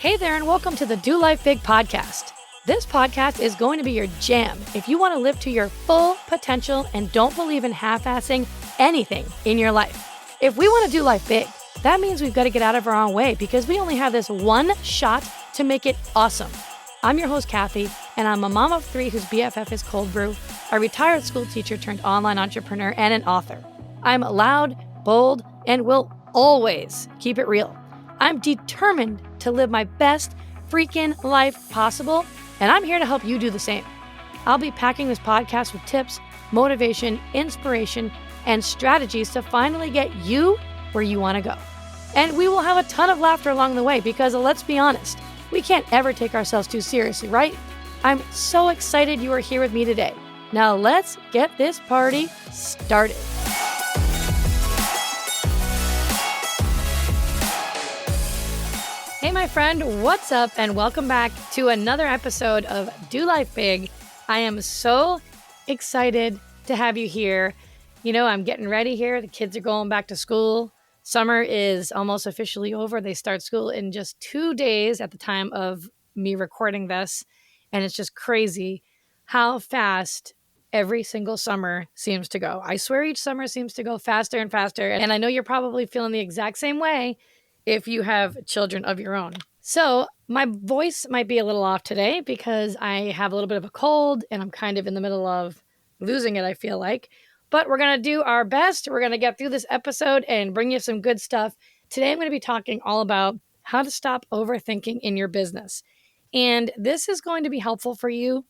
Hey there, and welcome to the Do Life Big podcast. This podcast is going to be your jam if you want to live to your full potential and don't believe in half-assing anything in your life. If we want to do life big, that means we've got to get out of our own way because we only have this one shot to make it awesome. I'm your host, Kathy, and I'm a mom of three whose BFF is cold brew, a retired school teacher turned online entrepreneur, and an author. I'm loud, bold, and will always keep it real. I'm determined to live my best freaking life possible, and I'm here to help you do the same. I'll be packing this podcast with tips, motivation, inspiration, and strategies to finally get you where you want to go. And we will have a ton of laughter along the way because, let's be honest, we can't ever take ourselves too seriously, right? I'm so excited you are here with me today. Now let's get this party started. Hey, my friend, what's up? And welcome back to another episode of Do Life Big. I am so excited to have you here. You know, I'm getting ready here. The kids are going back to school. Summer is almost officially over. They start school in just 2 days at the time of me recording this. And it's just crazy how fast every single summer seems to go. I swear each summer seems to go faster and faster. And I know you're probably feeling the exact same way if you have children of your own. So my voice might be a little off today because I have a little bit of a cold and I'm kind of in the middle of losing it, I feel like. But we're going to do our best. We're going to get through this episode and bring you some good stuff. Today I'm going to be talking all about how to stop overthinking in your business. And this is going to be helpful for you,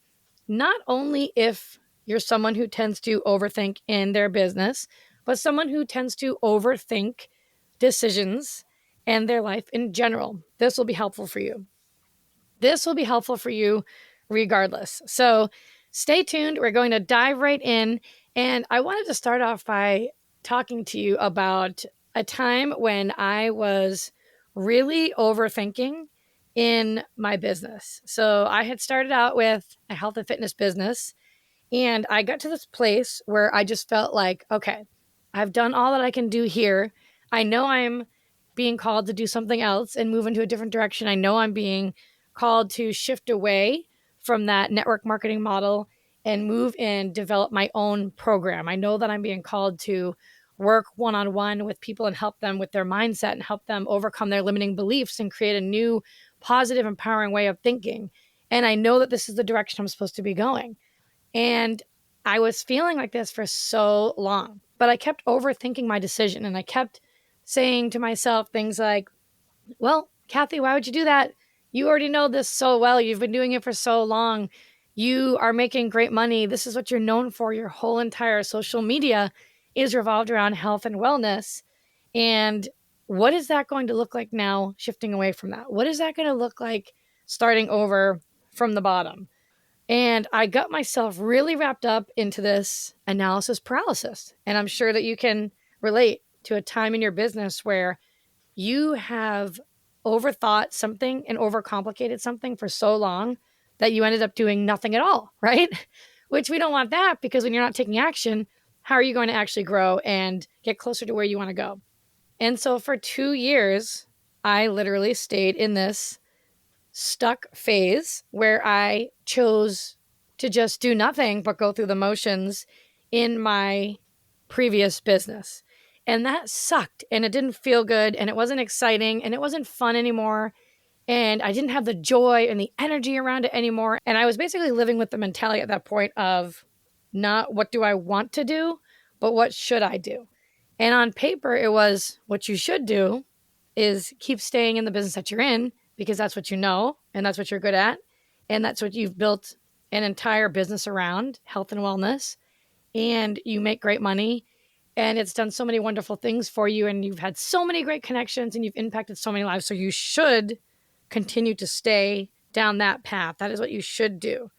not only if you're someone who tends to overthink in their business, but someone who tends to overthink decisions and their life in general. This will be helpful for you. This will be helpful for you regardless. So stay tuned. We're going to dive right in. And I wanted to start off by talking to you about a time when I was really overthinking in my business. So I had started out with a health and fitness business, and I got to this place where I just felt like, okay, I've done all that I can do here. I know I'm being called to do something else and move into a different direction. I know I'm being called to shift away from that network marketing model and move and develop my own program. I know that I'm being called to work one-on-one with people and help them with their mindset and help them overcome their limiting beliefs and create a new positive, empowering way of thinking. And I know that this is the direction I'm supposed to be going. And I was feeling like this for so long, but I kept overthinking my decision, and I kept saying to myself things like, well, Kathy, why would you do that? You already know this so well. You've been doing it for so long. You are making great money. This is what you're known for. Your whole entire social media is revolved around health and wellness. And what is that going to look like now, shifting away from that? What is that going to look like starting over from the bottom? And I got myself really wrapped up into this analysis paralysis. And I'm sure that you can relate to a time in your business where you have overthought something and overcomplicated something for so long that you ended up doing nothing at all, right? Which we don't want that, because when you're not taking action, how are you going to actually grow and get closer to where you want to go? And so for 2 years, I literally stayed in this stuck phase where I chose to just do nothing but go through the motions in my previous business. And that sucked, and it didn't feel good, and it wasn't exciting, and it wasn't fun anymore. And I didn't have the joy and the energy around it anymore. And I was basically living with the mentality at that point of not what do I want to do, but what should I do? And on paper, it was what you should do is keep staying in the business that you're in, because that's what you know, and that's what you're good at. And that's what you've built an entire business around, health and wellness. And you make great money. And it's done so many wonderful things for you, and you've had so many great connections, and you've impacted so many lives. So you should continue to stay down that path. That is what you should do.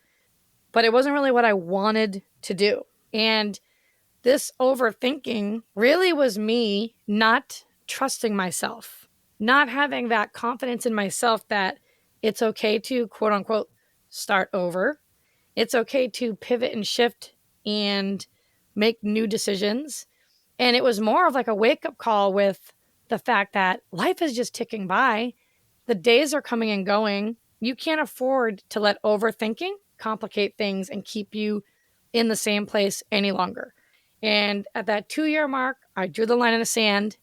But it wasn't really what I wanted to do. And this overthinking really was me not trusting myself, not having that confidence in myself that it's okay to, quote unquote, start over. It's okay to pivot and shift and make new decisions. And it was more of like a wake-up call with the fact that life is just ticking by the days are coming and going. You can't afford to let overthinking complicate things and keep you in the same place any longer. And at that 2-year mark, I drew the line in the sand,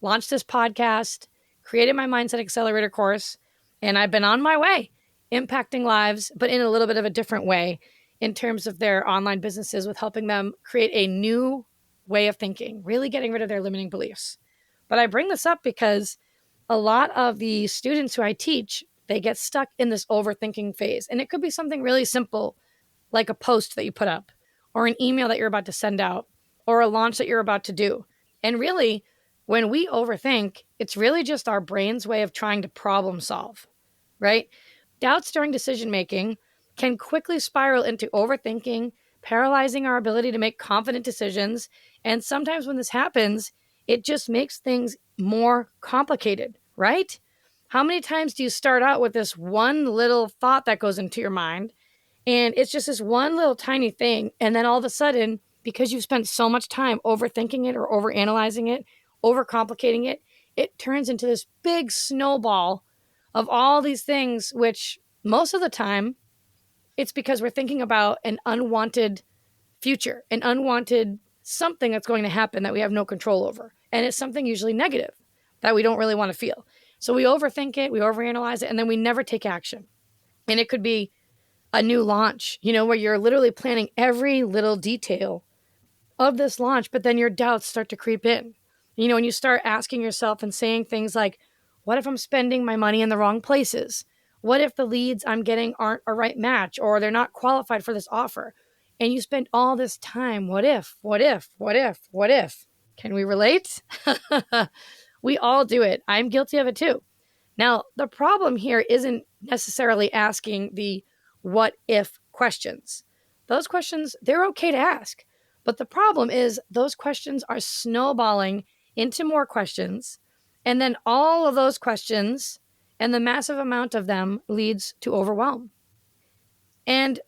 launched this podcast, created my Mindset Accelerator course, and I've been on my way, impacting lives, but in a little bit of a different way in terms of their online businesses, with helping them create a new way of thinking, really getting rid of their limiting beliefs. But I bring this up because a lot of the students who I teach, they get stuck in this overthinking phase. And it could be something really simple, like a post that you put up, or an email that you're about to send out, or a launch that you're about to do. And really, when we overthink, it's really just our brain's way of trying to problem solve, right? Doubts during decision making can quickly spiral into overthinking, paralyzing our ability to make confident decisions. And sometimes when this happens, it just makes things more complicated, right? How many times do you start out with this one little thought that goes into your mind, and it's just this one little tiny thing, and then all of a sudden, because you've spent so much time overthinking it or overanalyzing it, overcomplicating it, it turns into this big snowball of all these things, which most of the time, it's because we're thinking about an unwanted future, an unwanted something that's going to happen that we have no control over. And it's something usually negative that we don't really want to feel. So we overthink it, we overanalyze it, and then we never take action. And it could be a new launch, where you're literally planning every little detail of this launch, but then your doubts start to creep in. And you start asking yourself and saying things like, what if I'm spending my money in the wrong places? What if the leads I'm getting aren't a right match, or they're not qualified for this offer? And you spend all this time, what if, what if, what if, what if? Can we relate? We all do it. I'm guilty of it too. Now, the problem here isn't necessarily asking the what if questions. Those questions, they're okay to ask. But the problem is those questions are snowballing into more questions. And then all of those questions and the massive amount of them leads to overwhelm. And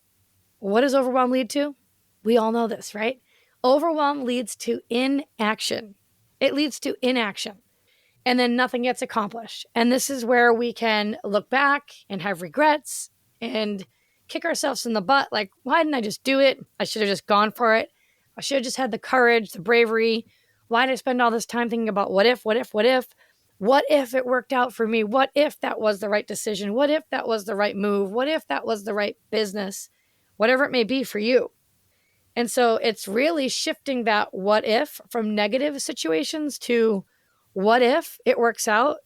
what does overwhelm lead to? We all know this, right? Overwhelm leads to inaction. It leads to inaction. And then nothing gets accomplished. And this is where we can look back and have regrets and kick ourselves in the butt. Like, why didn't I just do it? I should have just gone for it. I should have just had the courage, the bravery. Why did I spend all this time thinking about what if, what if, what if? What if it worked out for me? What if that was the right decision? What if that was the right move? What if that was the right business? Whatever it may be for you. And so it's really shifting that what if from negative situations to what if it works out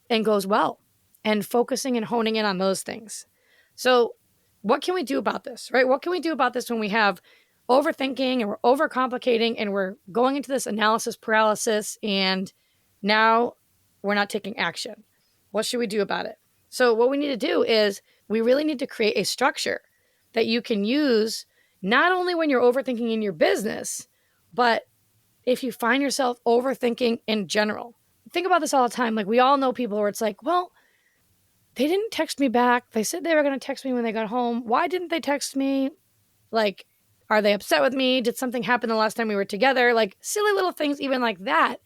and goes well, and focusing and honing in on those things. So what can we do about this, right? What can we do about this when we have overthinking and we're overcomplicating and we're going into this analysis paralysis and now we're not taking action? What should we do about it? So what we need to do is we really need to create a structure that you can use not only when you're overthinking in your business, but if you find yourself overthinking in general. Think about this all the time. Like, we all know people where it's like, well, they didn't text me back. They said they were going to text me when they got home. Why didn't they text me? Like, are they upset with me? Did something happen the last time we were together? Like, silly little things, even like that,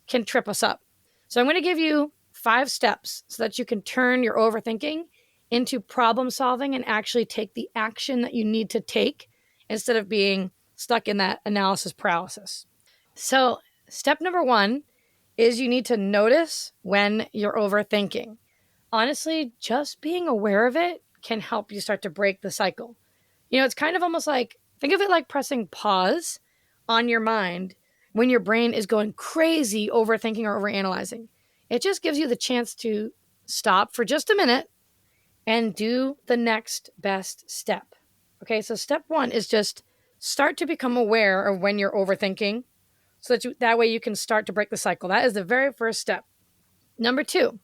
can trip us up. So I'm going to give you 5 steps so that you can turn your overthinking into problem solving and actually take the action that you need to take instead of being stuck in that analysis paralysis. So step number 1 is you need to notice when you're overthinking. Honestly, just being aware of it can help you start to break the cycle. It's kind of almost like, think of it like pressing pause on your mind when your brain is going crazy overthinking or overanalyzing. It just gives you the chance to stop for just a minute and do the next best step. Okay, so step 1 is just start to become aware of when you're overthinking so that way you can start to break the cycle. That is the very first step. Number 2,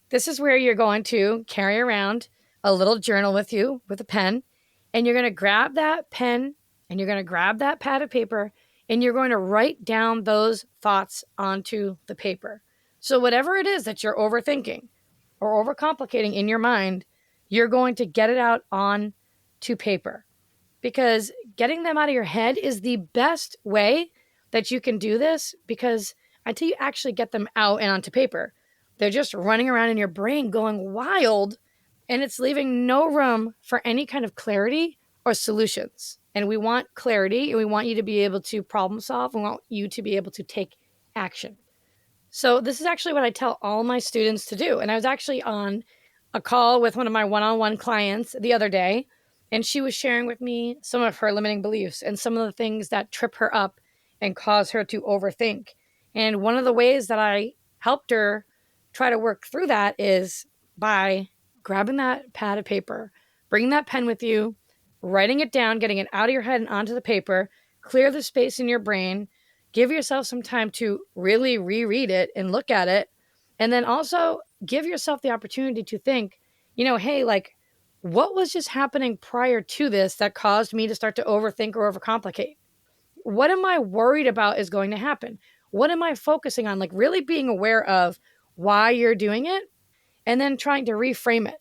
this is where you're going to carry around a little journal with you with a pen, and you're going to grab that pen and you're going to grab that pad of paper and you're going to write down those thoughts onto the paper. So whatever it is that you're overthinking or overcomplicating in your mind, you're going to get it out on to paper, because getting them out of your head is the best way that you can do this, because until you actually get them out and onto paper, They're just running around in your brain going wild, and it's leaving no room for any kind of clarity or solutions. And we want clarity, and we want you to be able to problem solve. We want you to be able to take action. So this is actually what I tell all my students to do. And I was actually on a call with one of my one-on-one clients the other day, and she was sharing with me some of her limiting beliefs and some of the things that trip her up and cause her to overthink. And one of the ways that I helped her try to work through that is by grabbing that pad of paper, bringing that pen with you, writing it down, getting it out of your head and onto the paper, clear the space in your brain, give yourself some time to really reread it and look at it. And then also give yourself the opportunity to think, hey, like, what was just happening prior to this that caused me to start to overthink or overcomplicate? What am I worried about is going to happen? What am I focusing on? Like, really being aware of why you're doing it and then trying to reframe it.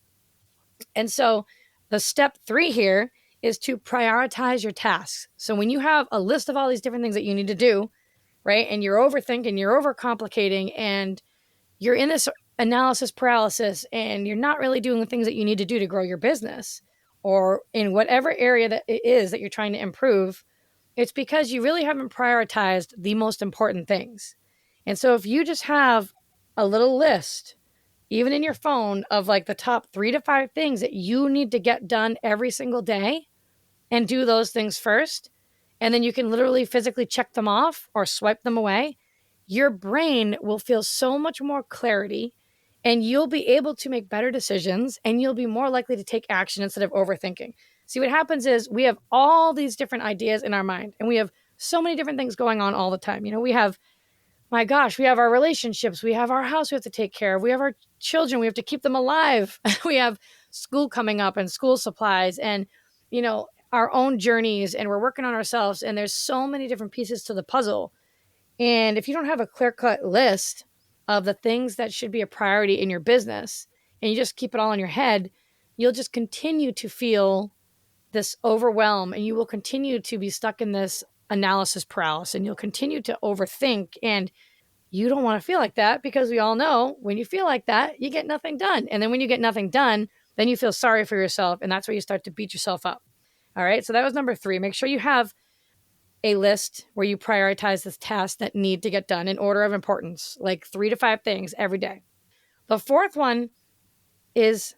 And so the step 3 here is to prioritize your tasks. So when you have a list of all these different things that you need to do, right, and you're overthinking, you're overcomplicating, and you're in this analysis paralysis, and you're not really doing the things that you need to do to grow your business, or in whatever area that it is that you're trying to improve, it's because you really haven't prioritized the most important things. And so if you just have a little list, even in your phone, of like the top 3 to 5 things that you need to get done every single day, and do those things first, and then you can literally physically check them off or swipe them away, your brain will feel so much more clarity, and you'll be able to make better decisions, and you'll be more likely to take action instead of overthinking. See, what happens is we have all these different ideas in our mind, and we have so many different things going on all the time. We have, my gosh, we have our relationships, we have our house we have to take care of, we have our children, we have to keep them alive. We have school coming up and school supplies, and, our own journeys, and we're working on ourselves. And there's so many different pieces to the puzzle. And if you don't have a clear-cut list of the things that should be a priority in your business, and you just keep it all in your head, you'll just continue to feel this overwhelm, and you will continue to be stuck in this analysis paralysis, and you'll continue to overthink. And you don't want to feel like that, because we all know when you feel like that, you get nothing done. And then when you get nothing done, then you feel sorry for yourself, and that's where you start to beat yourself up. All right. So that was number 3. Make sure you have a list where you prioritize the tasks that need to get done in order of importance, like 3 to 5 things every day. The 4th one is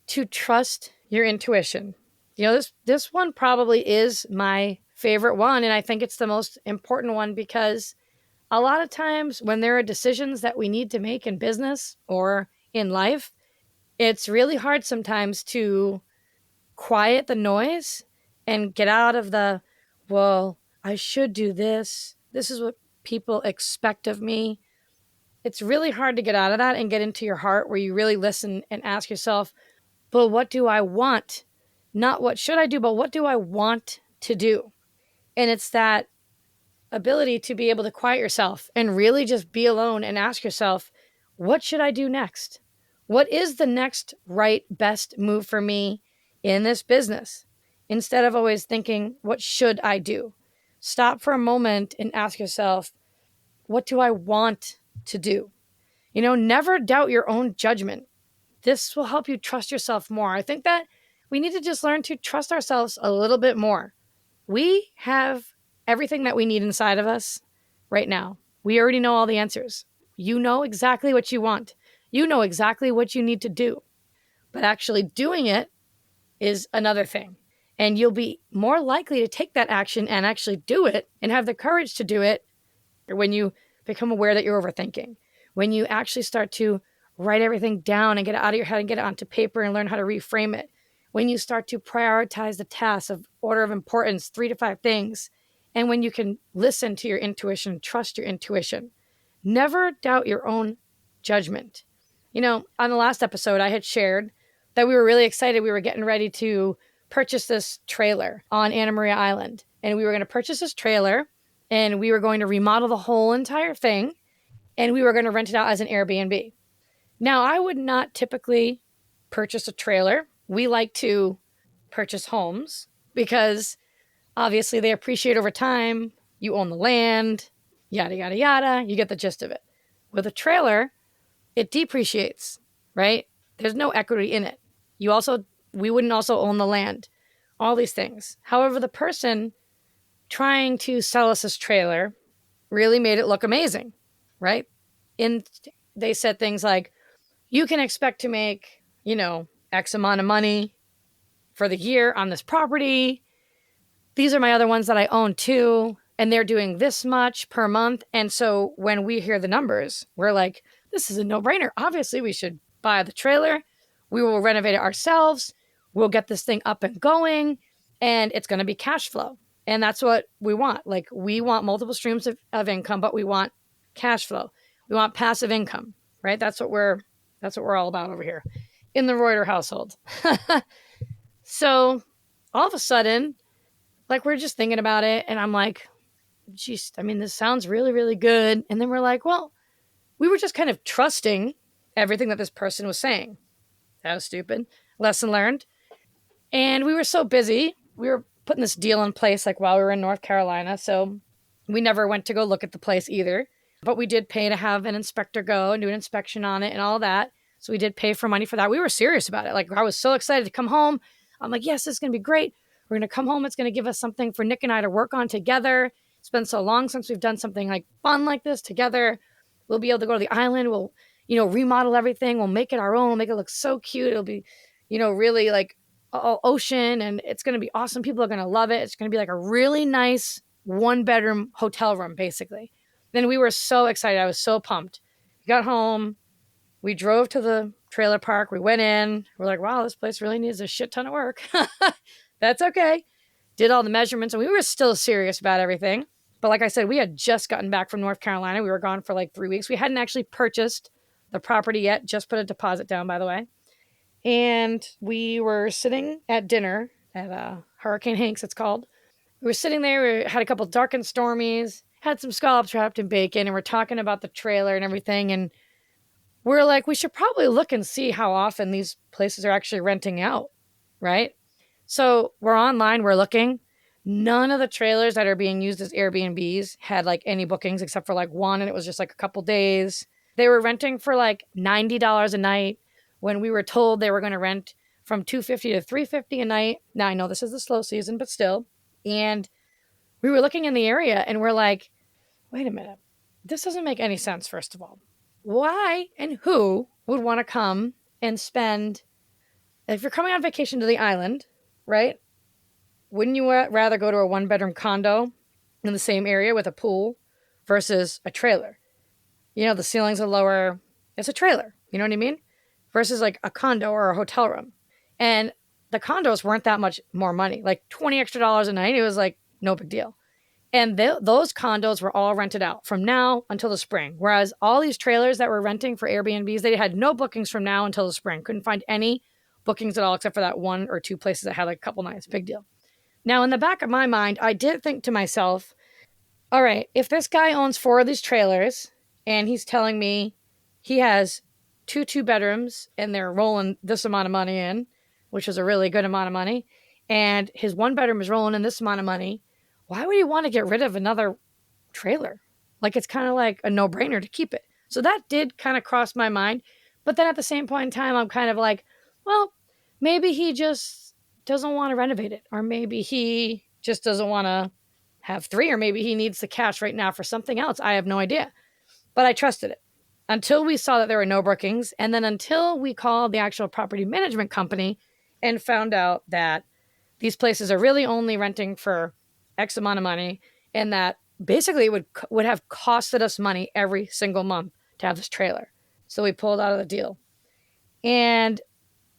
to trust your intuition. This one probably is my favorite one. And I think it's the most important one, because a lot of times when there are decisions that we need to make in business or in life, it's really hard sometimes to quiet the noise and get out of the, well, I should do this. This is what people expect of me. It's really hard to get out of that and get into your heart, where you really listen and ask yourself, but what do I want? Not what should I do, but what do I want to do? And it's that ability to be able to quiet yourself and really just be alone and ask yourself, what should I do next? What is the next right, best move for me in this business? Instead of always thinking, what should I do? Stop for a moment and ask yourself, what do I want to do? Never doubt your own judgment. This will help you trust yourself more. I think that we need to just learn to trust ourselves a little bit more. We have everything that we need inside of us right now. We already know all the answers. You know exactly what you want. You know exactly what you need to do. But actually doing it is another thing. And you'll be more likely to take that action and actually do it and have the courage to do it when you become aware that you're overthinking. When you actually start to write everything down and get it out of your head and get it onto paper and learn how to reframe it. When you start to prioritize the tasks of order of importance, 3 to 5 things. And when you can listen to your intuition, trust your intuition. Never doubt your own judgment. On the last episode, I had shared that we were really excited. We were getting ready to purchase this trailer on Anna Maria Island. And we were going to purchase this trailer, and we were going to remodel the whole entire thing, and we were going to rent it out as an Airbnb. Now, I would not typically purchase a trailer. We like to purchase homes because obviously they appreciate over time. You own the land, yada, yada, yada. You get the gist of it. With a trailer, it depreciates, right? There's no equity in it. We wouldn't also own the land, all these things. However, the person trying to sell us this trailer really made it look amazing, right? And they said things like, you can expect to make, X amount of money for the year on this property. These are my other ones that I own too. And they're doing this much per month. And so when we hear the numbers, we're like, this is a no brainer. Obviously, we should buy the trailer. We will renovate it ourselves. We'll get this thing up and going. And it's going to be cash flow. And that's what we want. Like, we want multiple streams of income, but we want cash flow. We want passive income, right? That's what we're all about over here in the Reuter household. So all of a sudden, like, we're just thinking about it. And I'm like, geez, I mean, this sounds really, really good. And then we're like, well, we were just kind of trusting everything that this person was saying. That was stupid. Lesson learned. And we were so busy. We were putting this deal in place like while we were in North Carolina. So we never went to go look at the place either. But we did pay to have an inspector go and do an inspection on it and all that. So we did pay for money for that. We were serious about it. Like, I was so excited to come home. I'm like, yes, this is going to be great. We're going to come home. It's going to give us something for Nick and I to work on together. It's been so long since we've done something like fun like this together. We'll be able to go to the island. We'll, remodel everything. We'll make it our own. We'll make it look so cute. It'll be, really like all ocean, and it's going to be awesome. People are going to love it. It's going to be like a really nice 1-bedroom hotel room, basically. Then we were so excited. I was so pumped. We got home. We drove to the trailer park. We went in. We're like, wow, this place really needs a shit ton of work. That's okay. Did all the measurements, and we were still serious about everything. But like I said, we had just gotten back from North Carolina. We were gone for like 3 weeks. We hadn't actually purchased the property yet, just put a deposit down, by the way. And we were sitting at dinner at Hurricane Hanks, it's called. We were sitting there. We had a couple dark and stormies, had some scallops wrapped in bacon, and we're talking about the trailer and everything. And we're like, we should probably look and see how often these places are actually renting out, right? So we're online, we're looking. None of the trailers that are being used as Airbnbs had like any bookings except for like one, and it was just like a couple days. They were renting for like $90 a night when we were told they were going to rent from $250 to $350 a night. Now, I know this is the slow season, but still. And we were looking in the area and we're like, wait a minute. This doesn't make any sense, first of all. Why and who would want to come and spend, if you're coming on vacation to the island, right? Wouldn't you rather go to a 1-bedroom condo in the same area with a pool versus a trailer? The ceilings are lower. It's a trailer. You know what I mean? Versus like a condo or a hotel room. And the condos weren't that much more money, like $20 extra a night. It was like no big deal. And those condos were all rented out from now until the spring. Whereas all these trailers that were renting for Airbnbs, they had no bookings from now until the spring. Couldn't find any bookings at all, except for that 1 or 2 places that had like a couple nights. Big deal. Now, in the back of my mind, I did think to myself, all right, if this guy owns 4 of these trailers and he's telling me he has 2 2-bedrooms and they're rolling this amount of money in, which is a really good amount of money, and his 1-bedroom is rolling in this amount of money, why would he want to get rid of another trailer? Like, it's kind of like a no-brainer to keep it. So that did kind of cross my mind. But then at the same point in time, I'm kind of like, well, maybe he just doesn't want to renovate it. Or maybe he just doesn't want to have 3. Or maybe he needs the cash right now for something else. I have no idea. But I trusted it until we saw that there were no bookings. And then until we called the actual property management company and found out that these places are really only renting for X amount of money, and that basically it would have costed us money every single month to have this trailer. So we pulled out of the deal. And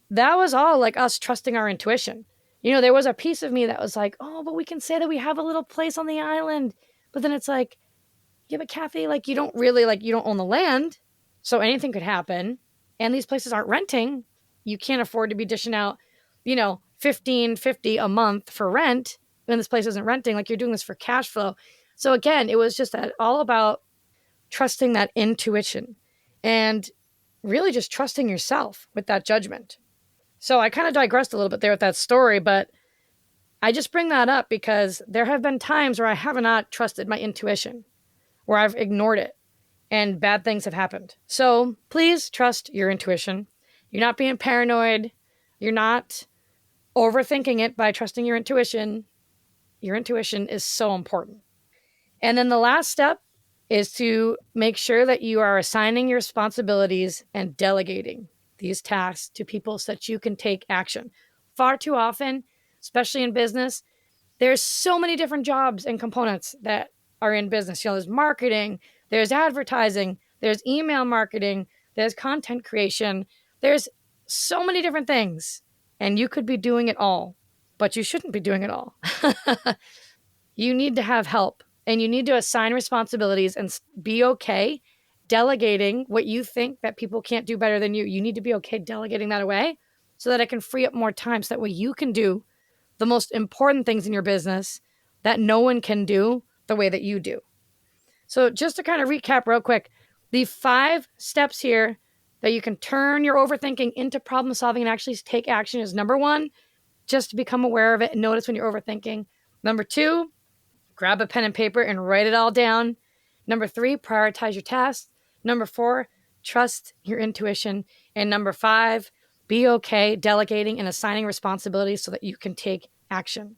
that was all like us trusting our intuition. There was a piece of me that was like, oh, but we can say that we have a little place on the island. But then it's like, yeah, but Kathy, like, you don't own the land. So anything could happen. And these places aren't renting. You can't afford to be dishing out, $15.50 a month for rent when this place isn't renting. Like, you're doing this for cash flow. So again, it was just all about trusting that intuition and really just trusting yourself with that judgment. So I kind of digressed a little bit there with that story, but I just bring that up because there have been times where I have not trusted my intuition, where I've ignored it. and bad things have happened. So please trust your intuition. You're not being paranoid. You're not overthinking it by trusting your intuition. Your intuition is so important. And then the last step is to make sure that you are assigning your responsibilities and delegating these tasks to people so that you can take action. Far too often, especially in business, there's so many different jobs and components that are in business. There's marketing, there's advertising, there's email marketing, there's content creation. There's so many different things, and you could be doing it all, but you shouldn't be doing it all. You need to have help, and you need to assign responsibilities and be okay delegating what you think that people can't do better than you. You need to be okay delegating that away so that it can free up more time, so that way you can do the most important things in your business that no one can do the way that you do. So just to kind of recap real quick, the 5 steps here that you can turn your overthinking into problem solving and actually take action is: number 1, just to become aware of it and notice when you're overthinking. Number 2, grab a pen and paper and write it all down. Number 3, prioritize your tasks. Number 4, trust your intuition. And number 5, be okay delegating and assigning responsibilities so that you can take action.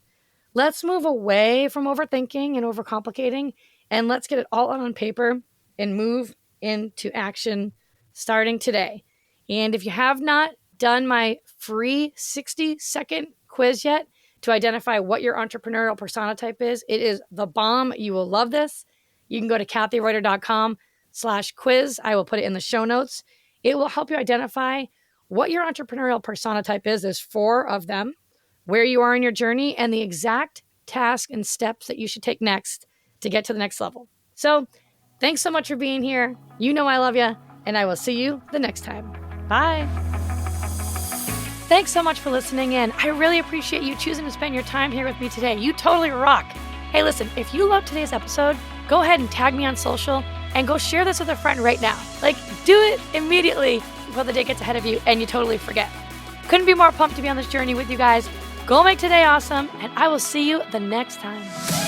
Let's move away from overthinking and overcomplicating, and let's get it all out on paper and move into action starting today. And if you have not done my free 60-second quiz yet to identify what your entrepreneurial persona type is, it is the bomb. You will love this. You can go to kathyreuter.com/quiz. I will put it in the show notes. It will help you identify what your entrepreneurial persona type is. There's 4 of them, where you are in your journey, and the exact task and steps that you should take next to get to the next level. So thanks so much for being here. You know I love you, and I will see you the next time. Bye. Thanks so much for listening in. I really appreciate you choosing to spend your time here with me today. You totally rock. Hey, listen, if you loved today's episode, go ahead and tag me on social and go share this with a friend right now. Do it immediately before the day gets ahead of you and you totally forget. Couldn't be more pumped to be on this journey with you guys. Go make today awesome, and I will see you the next time.